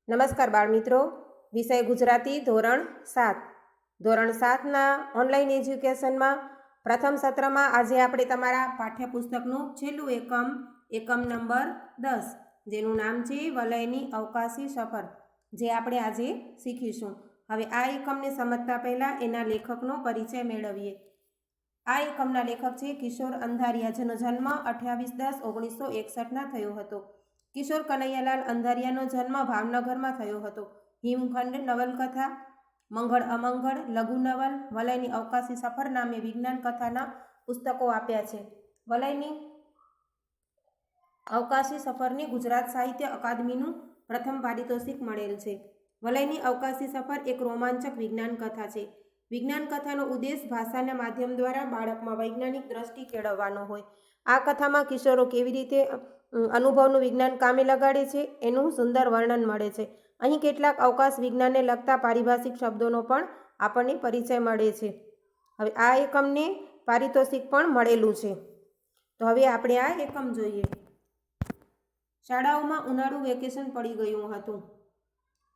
નમસ્કાર બાળમિત્રો, વિષય ગુજરાતી ધોરણ 7ના ઓનલાઈન એજ્યુકેશનમાં પ્રથમ સત્રમાં આજે આપણે તમારા પાઠ્યપુસ્તકનું છેલ્લું એકમ નંબર 10 જેનું નામ છે વલયની અવકાશી સફર, જે આપણે આજે શીખીશું. હવે આ એકમને સમજતા પહેલાં એના લેખકનો પરિચય મેળવીએ. આ એકમના લેખક છે કિશોર અંધારિયા, જેનો જન્મ 28/10/1961 થયો હતો. કિશોર કનૈયાલાલ અંધારિયાનો જન્મ ભાવનગરમાં થયો હતો. હિમખંડ નવલકથા, મંગળ અમંગળ, લઘુ નવલ, વલયની અવકાશી સફર નામે વિજ્ઞાન કથાના પુસ્તકો આપ્યા છે. વલયની અવકાશી સફરની ગુજરાત સાહિત્ય અકાદમીનું પ્રથમ પારિતોષિક મળેલ છે. વલયની અવકાશી સફર એક રોમાંચક વિજ્ઞાન કથા છે. વિજ્ઞાન કથાનો ઉદ્દેશ ભાષાના માધ્યમ દ્વારા બાળકમાં વૈજ્ઞાનિક દ્રષ્ટિ કેળવવાનો હોય. આ કથામાં કિશોરો કેવી રીતે અનુભવનું વિજ્ઞાન કામે લગાડે છે એનું સુંદર વર્ણન મળે છે. અહીં કેટલાક અવકાશ વિજ્ઞાનને લગતા પારિભાષિક શબ્દોનો પણ આપણને પરિચય મળે છે. હવે આ એકમને પારિતોષિક પણ મળેલું છે. તો હવે આપણે આ એકમ જોઈએ. શાળાઓમાં ઉનાળુ વેકેશન પડી ગયું હતું.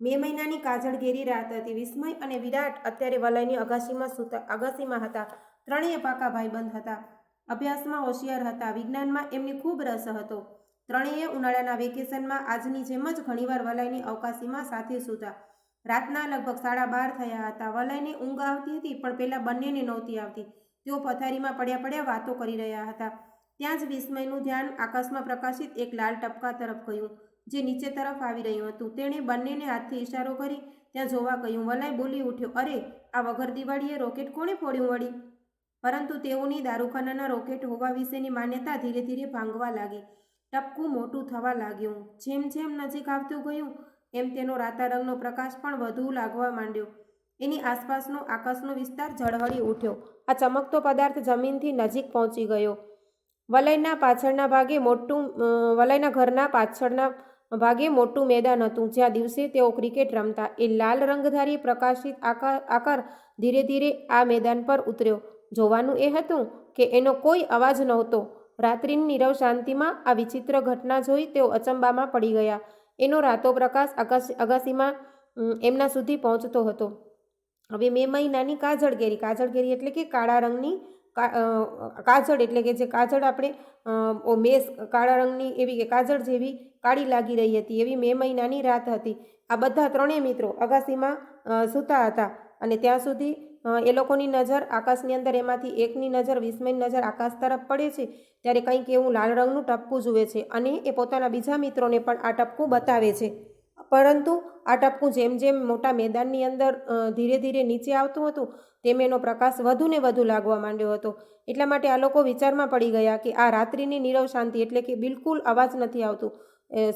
મે મહિનાની કાજળઘેરી રાત હતી. વિસ્મય અને વિરાટ અત્યારે વલયની અગાસીમાં હતા. ત્રણેય પાકા ભાઈબંધ હતા. અભ્યાસમાં હોશિયાર હતા. વિજ્ઞાનમાં એમને ખૂબ રસ હતો. ત્રણેય ઉનાળાના વેકેશનમાં આજની જેમ જ ઘણીવાર વલયની અવકાશીમાં સાથે સૂતા. રાતના લગભગ 12:30 થયા હતા. વલયને ઊંઘ આવતી હતી, પણ પેલા બંનેને નહોતી આવતી. તેઓ પથારીમાં પડ્યા પડ્યા વાતો કરી રહ્યા હતા. ત્યાં જ વિસ્મયનું ધ્યાન આકાશમાં પ્રકાશિત એક લાલ ટપકા તરફ ગયું, જે નીચે તરફ આવી રહ્યું હતું. તેણે બંનેને હાથથી ઇશારો કરી ત્યાં જોવા કહ્યું. વલય બોલી ઉઠ્યો, અરે, આ વગર દિવાળીએ રોકેટ કોણે ફોડ્યું વળી? પરંતુ તેઓની દારૂખાનાના રોકેટ હોવા વિશેની માન્યતા ધીરે ધીરે ભાંગવા લાગી. ટપકું મોટું થવા લાગ્યું. જેમ જેમ નજીક આવતું ગયું એમ તેનો રાતા રંગનો પ્રકાશ પણ વધુ લાગવા માંડ્યો. એની આસપાસનો આકાશનો વિસ્તાર ઝળહળી ઉઠ્યો. આ ચમકતો પદાર્થ જમીનથી નજીક પહોંચી ગયો. વલયના ઘરના પાછળના ભાગે મોટું મેદાન હતું, જ્યાં દિવસે તેઓ ક્રિકેટ રમતા. એ લાલ રંગધારી પ્રકાશિત આકાર ધીરે ધીરે આ મેદાન પર ઉતર્યો. જોવાનું એ હતું કે એનો કોઈ અવાજ નહોતો. રાત્રિની નીરવ શાંતિમાં આ વિચિત્ર ઘટના જોઈ તેઓ અચંબામાં પડી ગયા. એનો રાતો પ્રકાશ અગાસીમાં એમના સુધી પહોંચતો હતો. હવે મે મહિનાની કાજળઘેરી એટલે કે કાળા રંગની કાજળ, એટલે કે જે કાજળ આપણે કાળા રંગની એવી કે કાજળ જેવી કાળી લાગી રહી હતી, એવી મે મહિનાની રાત હતી. આ બધા ત્રણેય મિત્રો અગાસીમાં સૂતા હતા અને ત્યાં સુધી એ લોકોની નજર આકાશની અંદર, એમાંથી એકની નજર, વિસ્મયની નજર આકાશ તરફ પડે છે ત્યારે કંઈક એવું લાલ રંગનું ટપકું જુએ છે અને એ પોતાના બીજા મિત્રોને પણ આ ટપકું બતાવે છે. પરંતુ આ ટપકું જેમ જેમ મોટા મેદાનની અંદર ધીરે ધીરે નીચે આવતું હતું તેમ એનો પ્રકાશ વધુ ને વધુ લાગવા માંડ્યો હતો. એટલા માટે આ લોકો વિચારમાં પડી ગયા કે આ રાત્રિની નીરવ શાંતિ, એટલે કે બિલકુલ અવાજ નથી આવતું,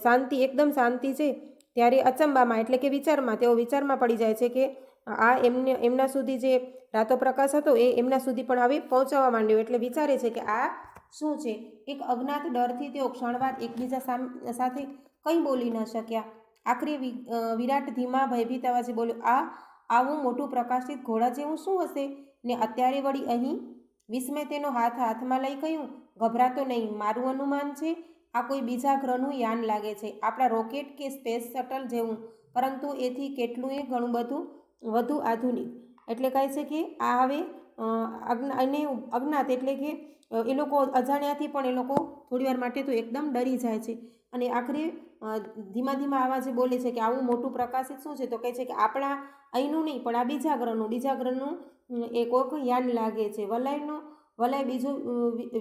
શાંતિ, એકદમ શાંતિ છે. ત્યારે અચંબામાં, એટલે કે તેઓ વિચારમાં પડી જાય છે કે આ એમના સુધી જે રાતો પ્રકાશ હતો એ એમના સુધી પણ હવે પહોંચવા માંડ્યો. એટલે વિચારે છે કે આ શું છે. એક અજ્ઞાત ડરથી તેઓ ક્ષણવાર એકબીજા સાથે કંઈ બોલી ન શક્યા. આખરે વિરાટ ધીમા ભયભીત અવાજે બોલ્યો, આવું મોટું પ્રકાશિત ઘોડા જેવું શું હશે ને અત્યારે વળી અહીં? વિસ્મય તેનો હાથમાં લઈ કહ્યું, ગભરાતો નહીં, મારું અનુમાન છે આ કોઈ બીજા ગ્રહનું યાન લાગે છે, આપણા રોકેટ કે સ્પેસ શટલ જેવું, પરંતુ એથી કેટલું ઘણું બધું વધુ આધુનિક. એટલે કહે છે કે આ હવે અજ્ઞાત, એટલે કે એ લોકો અજાણ્યાથી પણ એ લોકો થોડીવાર માટે તો એકદમ ડરી જાય છે. અને આખરે ધીમા ધીમા અવાજે બોલે છે કે આવું મોટું પ્રકાશિત શું છે? તો કહે છે કે આપણા અહીંનું નહીં, પણ આ બીજા ગ્રહનું એ કોઈક યાન લાગે છે. વલય બીજો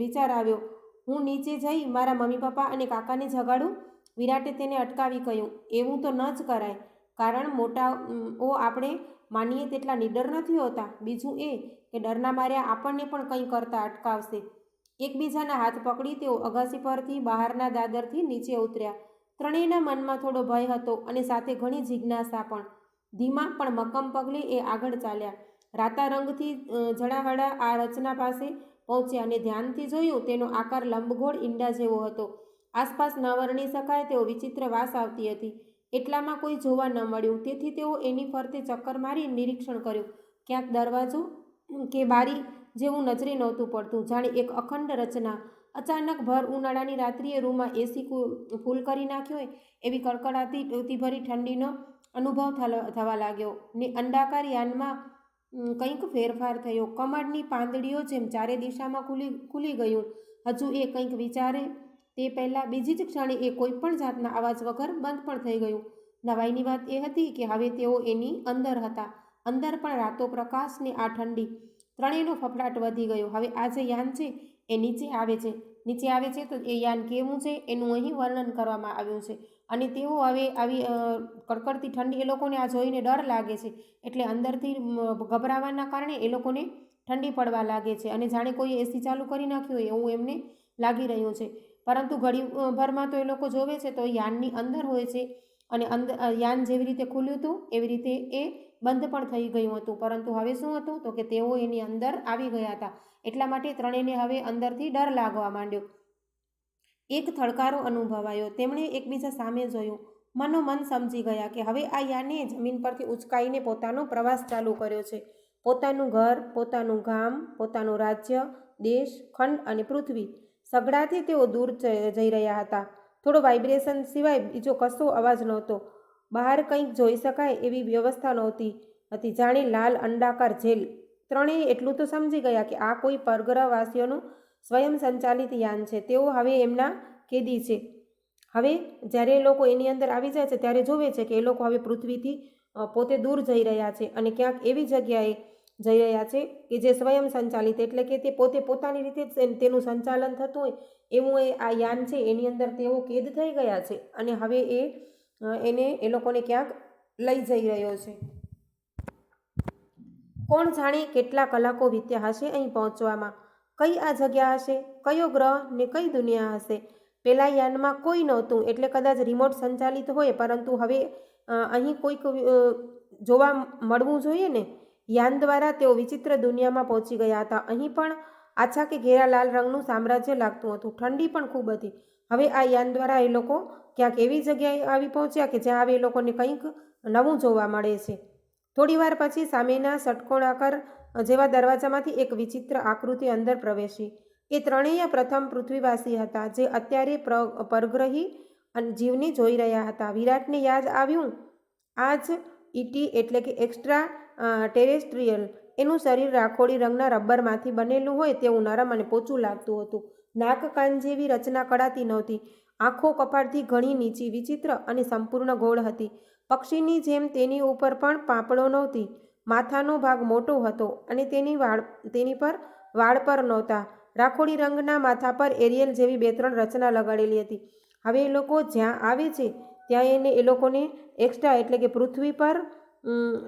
વિચાર આવ્યો, હું નીચે જઈ મારા મમ્મી પપ્પા અને કાકાને જગાડું? વિરાટે તેને અટકાવી કહ્યું, એવું તો ન જ કરાય, કારણ મોટાઓ આપણે માનીએ તેટલા નિડર નથી હોતા. બીજું એ કે ડરના માર્યા આપણને પણ કંઈ કરતા અટકાવશે. એકબીજાના હાથ પકડી તેઓ અગાસી પરથી બહારના દાદરથી નીચે ઉતર્યા. ત્રણેયના મનમાં થોડો ભય હતો અને સાથે ઘણી જિજ્ઞાસા પણ. ધીમા પણ મક્કમ પગલે એ આગળ ચાલ્યા. રાતા રંગથી ઝળાહળા આ રચના પાસે પહોંચ્યા અને ધ્યાનથી જોયું. તેનો આકાર લંબગોળ ઈંડા જેવો હતો. આસપાસ ન વર્ણી શકાય તેવો વિચિત્ર વાસ આવતી હતી. એટલામાં કોઈ જોવા ન મળ્યું, તેથી તેઓ એની ફરતે ચક્કર મારી નિરીક્ષણ કર્યું. ક્યાંક દરવાજો કે બારી જેવું નજરે નહોતું પડતું. જાણે એક અખંડ રચના અચાનક ભર ઉનાળાની રાત્રિએ રૂમમાં એસી ફૂલ કરી નાખ્યો હોય એવી કડકડાતી ભરી ઠંડીનો અનુભવ થવા લાગ્યો ને અંડાકાર યાનમાં કંઈક ફેરફાર થયો. કમળની પાંદડીઓ જેમ ચારે દિશામાં ખુલી ગયું. હજુ એ કંઈક વિચારે તે પહેલાં બીજી જ ક્ષણે એ કોઈ પણ જાતના અવાજ વગર બંધ પણ થઈ ગયું. નવાઈની વાત એ હતી કે હવે તેઓ એની અંદર હતા. અંદર પણ રાતો પ્રકાશ ને આ ઠંડી, ત્રણેયનો ફફડાટ વધી ગયો. હવે આ જે યાન છે એ નીચે આવે છે તો એ યાન કેવું છે એનું અહીં વર્ણન કરવામાં આવ્યું છે. અને તેઓ હવે આવી કડકડતી ઠંડી એ લોકોને આ જોઈને ડર લાગે છે, એટલે અંદરથી ગભરાવાના કારણે એ લોકોને ઠંડી પડવા લાગે છે અને જાણે કોઈ એસી ચાલુ કરી નાખ્યું હોય એવું એમને લાગી રહ્યું છે. પરંતુ ઘડીભરમાં તો એ લોકો જોવે છે તો યાનની અંદર હોય છે અને યાન જેવી રીતે ખુલ્યું હતું એવી રીતે એ બંધ પણ થઈ ગયું હતું. પરંતુ હવે શું હતું તો કે તેઓ એની અંદર આવી ગયા હતા. એટલા માટે ત્રણેયને હવે અંદરથી ડર લાગવા માંડ્યો. એક થડકારો અનુભવાયો. તેમણે એકબીજા સામે જોયું. મનોમન સમજી ગયા કે હવે આ યાને જમીન પરથી ઉચકાઈને પોતાનો પ્રવાસ ચાલુ કર્યો છે. પોતાનું ઘર, પોતાનું ગામ, પોતાનું રાજ્ય, દેશ, ખંડ અને પૃથ્વી સગડાથી તેઓ દૂર જઈ રહ્યા હતા. થોડો વાઇબ્રેશન સિવાય બીજો કશો અવાજ નહોતો. બહાર કંઈક જોઈ શકાય એવી વ્યવસ્થા નહોતી હતી, જાણે લાલ અંડાકાર જેલ. ત્રણેય એટલું તો સમજી ગયા કે આ કોઈ પરગ્રહવાસીઓનું સ્વયં સંચાલિત યાન છે. તેઓ હવે એમના કેદી છે. હવે જ્યારે એ લોકો એની અંદર આવી જાય છે ત્યારે જોવે છે કે એ લોકો હવે પૃથ્વીથી પોતે દૂર જઈ રહ્યા છે અને ક્યાંક એવી જગ્યાએ જઈ રહ્યા છે કે જે સ્વયં સંચાલિત, એટલે કે તે પોતે પોતાની રીતે તેનું સંચાલન થતું હોય એવું આ યાન છે એની અંદર તેઓ કેદ થઈ ગયા છે અને હવે એ લોકોને ક્યાંક લઈ જઈ રહ્યો છે. કોણ જાણે કેટલા કલાકો વીત્યા હશે અહીં પહોંચવામાં. કઈ આ જગ્યા હશે, કયો ગ્રહ ને કઈ દુનિયા હશે. પેલા યાનમાં કોઈ નહોતું એટલે કદાચ રિમોટ સંચાલિત હોય, પરંતુ હવે અહીં કોઈક જોવા મળવું જોઈએ ને. યાન દ્વારા તેઓ વિચિત્ર દુનિયામાં પહોંચી ગયા હતા. અહીં પણ આછા કે ઘેરા લાલ રંગનું સામ્રાજ્ય લાગતું હતું. ઠંડી પણ ખૂબ હતી. હવે આ યાન દ્વારા એ લોકો ક્યાંક એવી જગ્યાએ આવી પહોંચ્યા કે જ્યાં હવે એ લોકોને કંઈક નવું જોવા મળે છે. થોડીવાર પછી સામેના ષટકોણાકાર જેવા દરવાજામાંથી એક વિચિત્ર આકૃતિ અંદર પ્રવેશી. એ ત્રણેય પ્રથમ પૃથ્વીવાસી હતા જે અત્યારે પરગ્રહી જીવને જોઈ રહ્યા હતા. વિરાટને યાદ આવ્યું આ જ ઈટી એટલે કે એક્સ્ટ્રા ટેરેસ્ટ્રીયલ. એનું શરીર રાખોડી રંગના રબરમાંથી બનેલું હોય તેવું નરમ અને પોચું લાગતું હતું. નાક કાન જેવી રચના કળાતી નહોતી. આંખો કપાળથી ઘણી નીચી, વિચિત્ર અને સંપૂર્ણ ગોળ હતી. પક્ષીની જેમ તેની ઉપર પણ પાંપણો નહોતી. માથાનો ભાગ મોટો હતો અને તેની પર વાળ પર નહોતા. રાખોડી રંગના માથા પર એરિયલ જેવી 2-3 રચના લગાડેલી હતી. હવે એ લોકો જ્યાં આવે છે ત્યાં એ લોકોને એક્સ્ટ્રા એટલે કે પૃથ્વી પર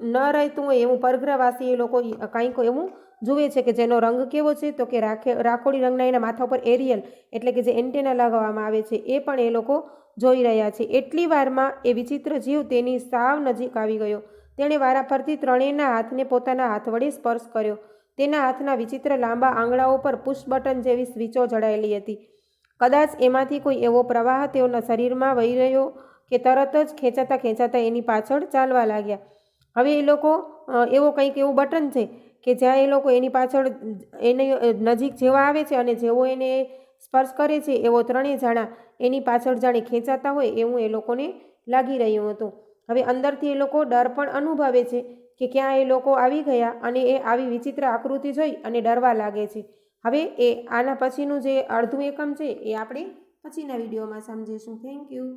ન રહેતું હોય એવું પરગ્રહવાસી એ લોકો કંઈક એવું જુએ છે કે જેનો રંગ કેવો છે તો કે રાખોડી રંગના એના માથા ઉપર એરિયલ એટલે કે જે એન્ટેના લગાવવામાં આવે છે એ પણ એ લોકો જોઈ રહ્યા છે. એટલી વારમાં એ વિચિત્ર જીવ તેની સાવ નજીક આવી ગયો. તેણે વારાફરતી ત્રણેયના હાથને પોતાના હાથ વડે સ્પર્શ કર્યો. તેના હાથના વિચિત્ર લાંબા આંગળાઓ પર પુશ બટન જેવી સ્વિચો જડાયેલી હતી. કદાચ એમાંથી કોઈ એવો પ્રવાહ તેઓના શરીરમાં વહી રહ્યો કે તરત જ ખેંચાતા એની પાછળ ચાલવા લાગ્યા. હવે એ લોકો એવું બટન છે કે જ્યાં એ લોકો એની પાછળ એની નજીક જેવા આવે છે અને જેવો એને સ્પર્શ કરે છે એવો ત્રણેય જણા એની પાછળ જાણે ખેંચાતા હોય એવું એ લોકોને લાગી રહ્યું હતું. હવે અંદરથી એ લોકો ડર પણ અનુભવે છે કે ક્યાં એ લોકો આવી ગયા અને એ આવી વિચિત્ર આકૃતિ જોઈ અને ડરવા લાગે છે. હવે આના પછીનું જે અડધું એકમ છે એ આપણે પછીના વિડીયોમાં સમજીશું. Thank you.